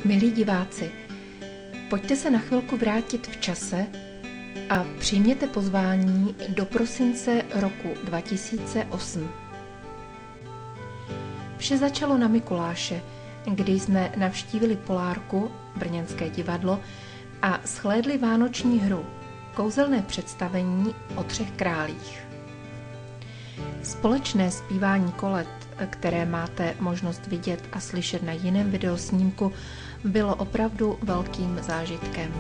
Milí diváci, pojďte se na chvilku vrátit v čase a přijměte pozvání do prosince roku 2008. Vše začalo na Mikuláše, kdy jsme navštívili Polárku, brněnské divadlo, a shlédli vánoční hru, kouzelné představení o 3 králích. Společné zpívání kolet, které máte možnost vidět a slyšet na jiném videosnímku, bylo opravdu velkým zážitkem.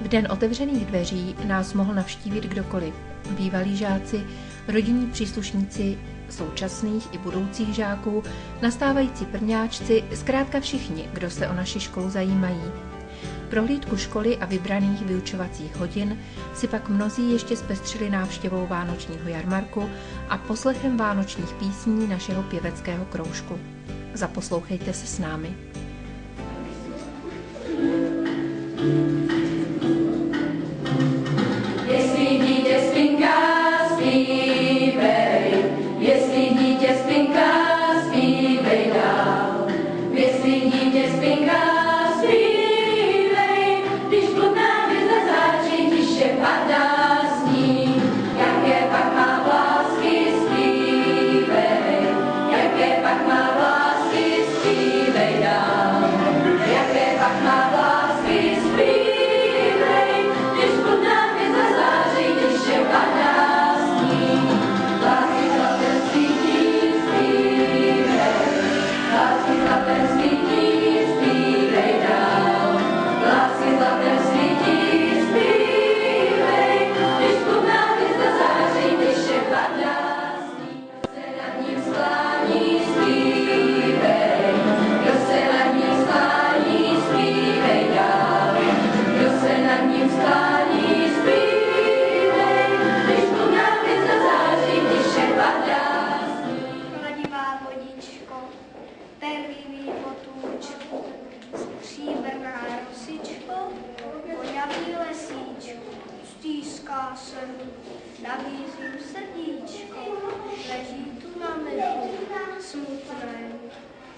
V den otevřených dveří nás mohl navštívit kdokoliv, bývalí žáci, rodinní příslušníci současných i budoucích žáků, nastávající prvňáčci, zkrátka všichni, kdo se o naši školu zajímají. Prohlídku školy a vybraných vyučovacích hodin si pak mnozí ještě zpestřili návštěvou vánočního jarmarku a poslechem vánočních písní našeho pěveckého kroužku. Zaposlouchejte se s námi. Jestli dítě spinká, zpívej, jestli dítě spinká, zpívej dál. Jestli dítě spinká, zpívej, když plná hvězda září, tiše padá z ní. Jaké pak má vlásky, zpívej, jaké pak má vlásky, zpívej dál. Jaké pak má vlásky, zpívej, když plná hvězda září, tiše padá z ní. Lásky zlaté svítí, zpívej, lásky zlaté svítí, zpívej dál. Lásky zlaté svítí, zpívej, když plná hvězda září, tiše padá z ní. Se nad ním sklání, zpívej, kdo se nad ním sklání, zpívej dál. Kdo se nad ním sklání, zpívej, když plná hvězda září, tiše padá z ní. Chladivá vodičko, perlivý potůčku, stříbrná rosičko, voňavý lesíčko, stýská se mi, nabízím srdíčko, leží tu na metu, smutné,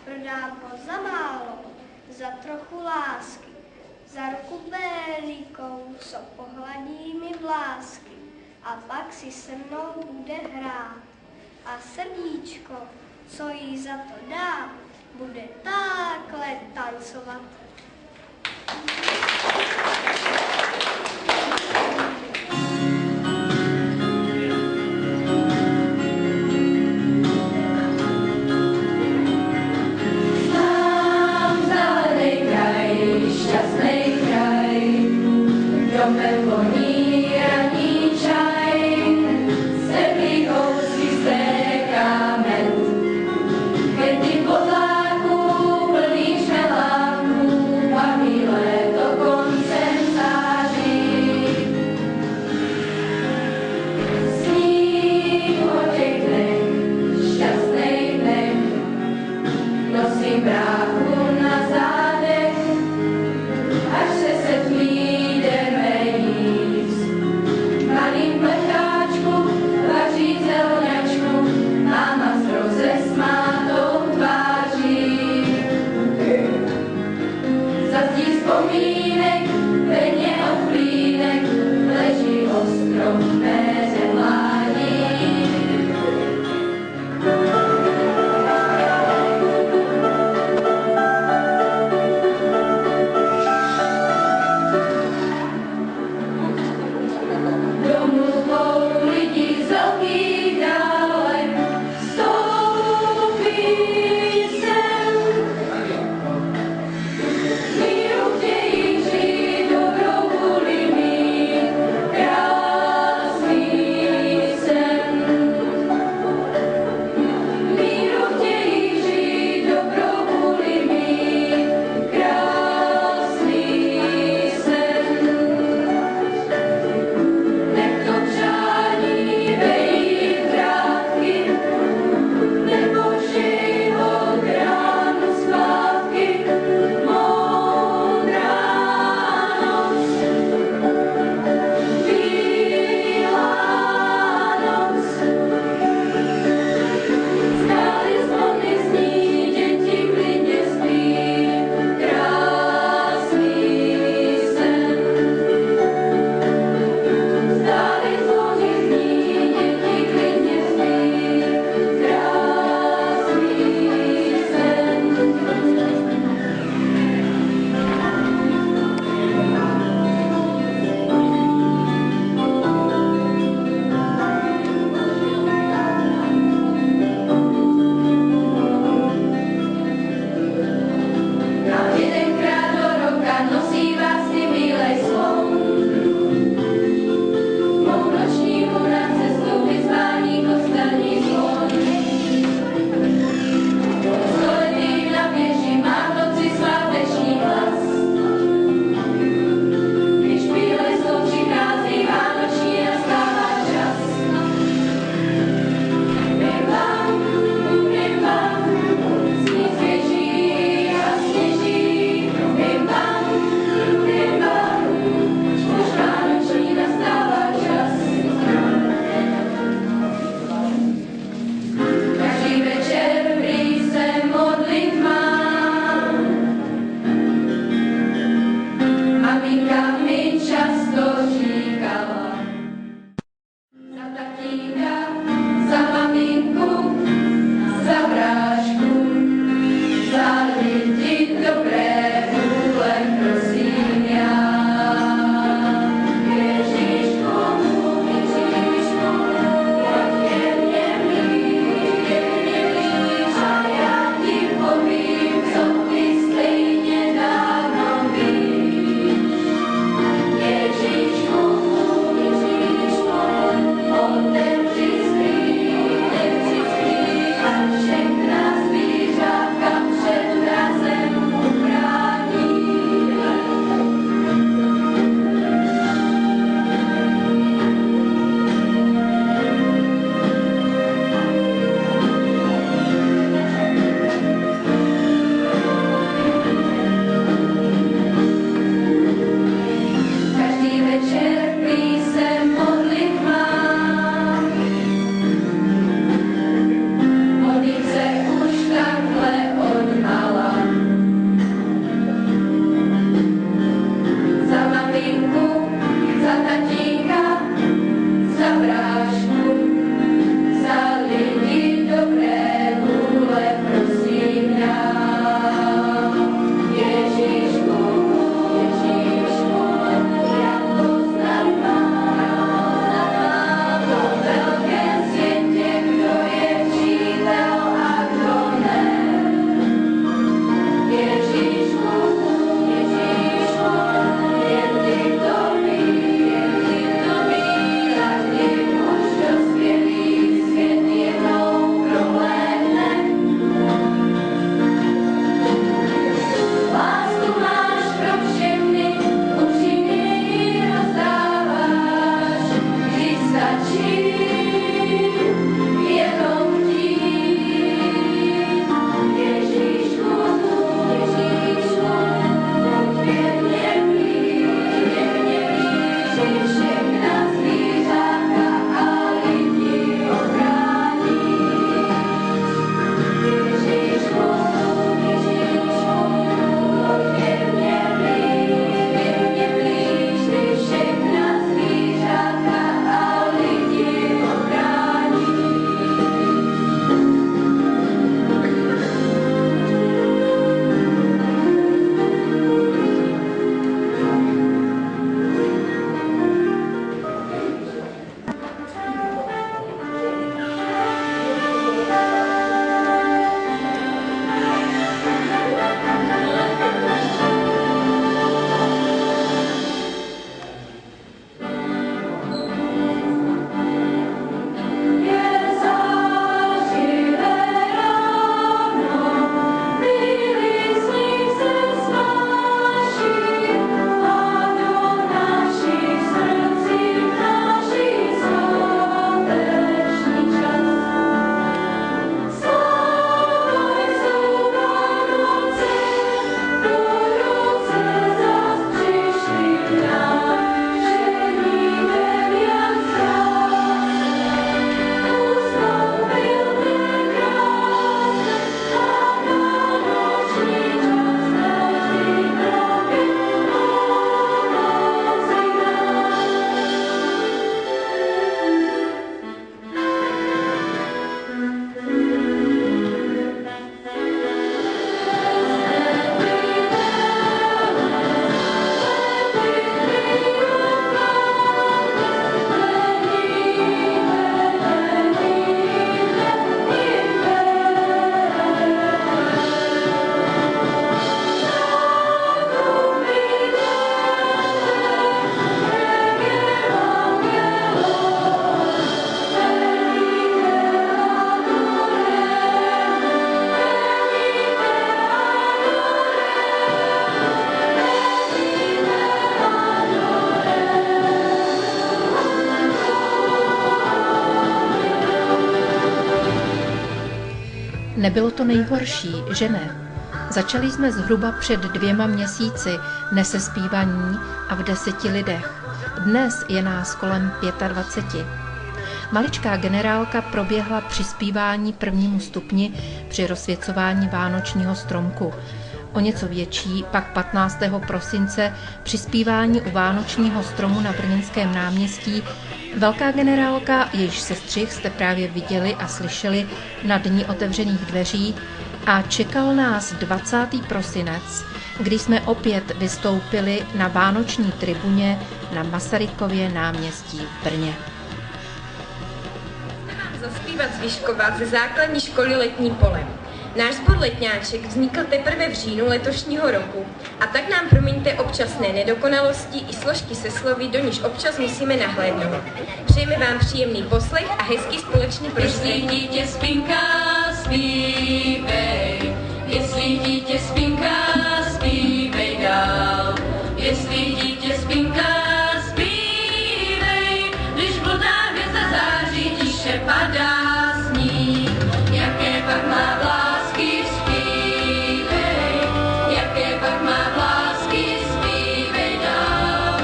prodáko za málo, za trochu lásky, za ruku velikou, co pohladí mi vlásky, a pak si se mnou bude hrát. A srdíčko, co jí za to dá, bude takhle tancovat. Znám zelenej kraj, šťastnej kraj, domem voní ranní čaj, z teplých housí stéká med. Květy podláků plný šmeláků, Nebylo to nejhorší, že ne? Začali jsme zhruba před 2 měsíci nesespívaní a v 10 lidech. Dnes je nás kolem 25. Maličká generálka proběhla při zpívání 1. stupni při rozsvěcování vánočního stromku. O něco větší pak 15. prosince při zpívání u vánočního stromu na Brněnském náměstí. Velká generálka, jejíž sestřih jste právě viděli a slyšeli na Dni otevřených dveří, a čekal nás 20. prosinec, kdy jsme opět vystoupili na vánoční tribuně na Masarykově náměstí v Brně. Zaspívat z Vyškova ze základní školy Letní pole. Náš sbor Letňáček vznikl teprve v říjnu letošního roku a tak nám promiňte občasné nedokonalosti i složky se slovy, do níž občas musíme nahlédnout. Přejeme vám příjemný poslech a hezký společný proslov. Jestli dítě spinká, zpívej, jestli dítě spinká, zpívej dál, jestli dítě spinká, zpívej, když bludná hvězda září, tiše padá sníh, jaké pak má vlásky, zpívej, jaké pak má vlásky, zpívej dál,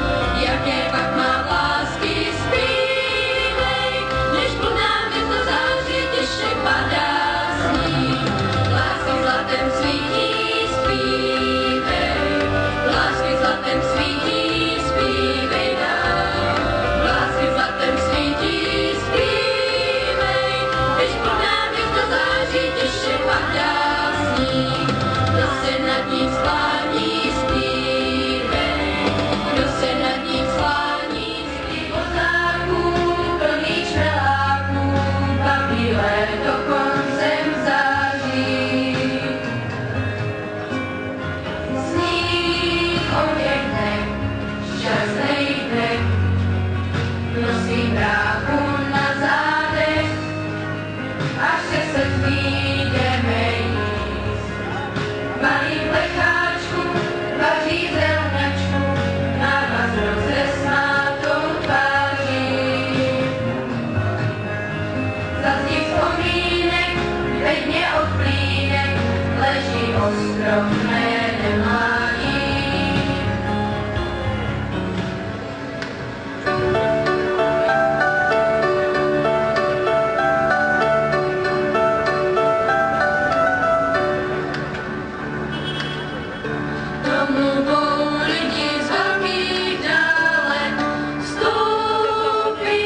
jaké pak má vlásky, zpívej, když bludná hvězda září, tiše padá sníh, lásky zlatem svítí, zpívej, lásky zlatem svítí, zpívej dál, lásky zlatem svítí, zpívej, když bludná hvězda září, tiše padá sníh, kdo se nad ním sklání, zpívej, kdo se nad ním sklání, zpív vozáků, plný čmeláků, pak bílé do koncem září. Sníh o těch dnech, šťastných dnech, nosí bráchu na zádech, až se jdeme jíst. Malý plecháčku vaří zelňačku, na vás rozesmátou tváří. Za z nich vzpomínek, bedně od plínek, leží ostromné nemládí. Domluvou lidi z velkých dálek vstoupí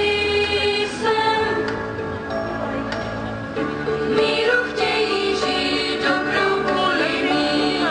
sem. Míru chtějí žít, dobrou vůli mít,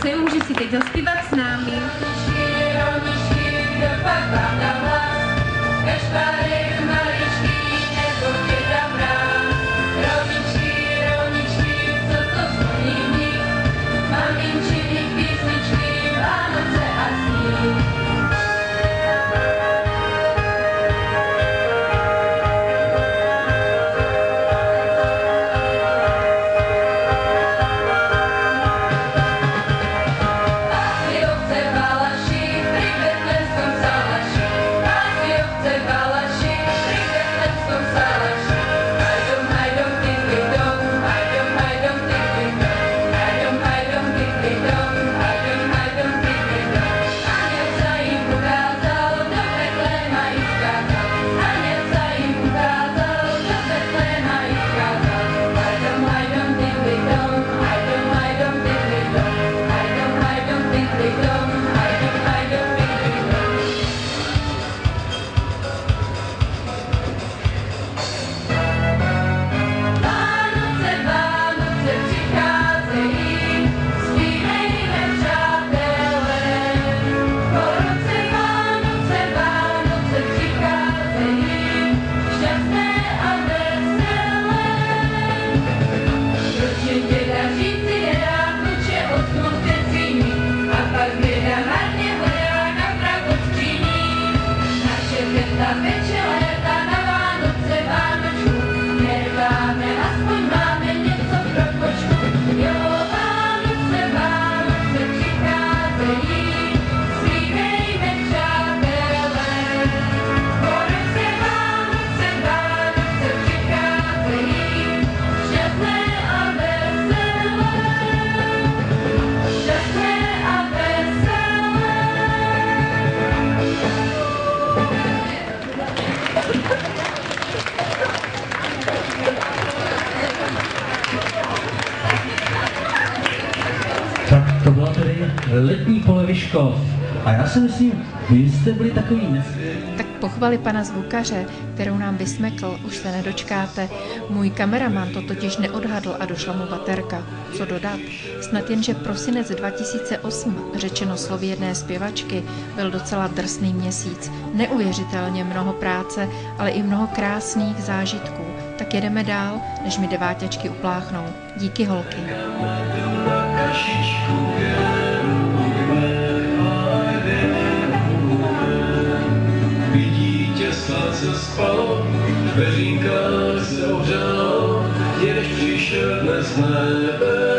Vánoce, může si teď zaspívat s námi. To byla tedy letní poleviško. A já si myslím, vy jste byli takový nesvětlí. Tak pochvaly pana zvukaře, kterou nám vysmekl, už se nedočkáte. Můj kameraman to totiž neodhadl a došla mu baterka. Co dodat? Snad jen, že prosinec 2008, řečeno slovy jedné zpěvačky, byl docela drsný měsíc. Neuvěřitelně mnoho práce, ale i mnoho krásných zážitků. Tak jedeme dál, než mi deváťačky upláchnou. Díky holky. Slunce spalo, v peřínkách se ohřálo, jež přišel dnes z nebe.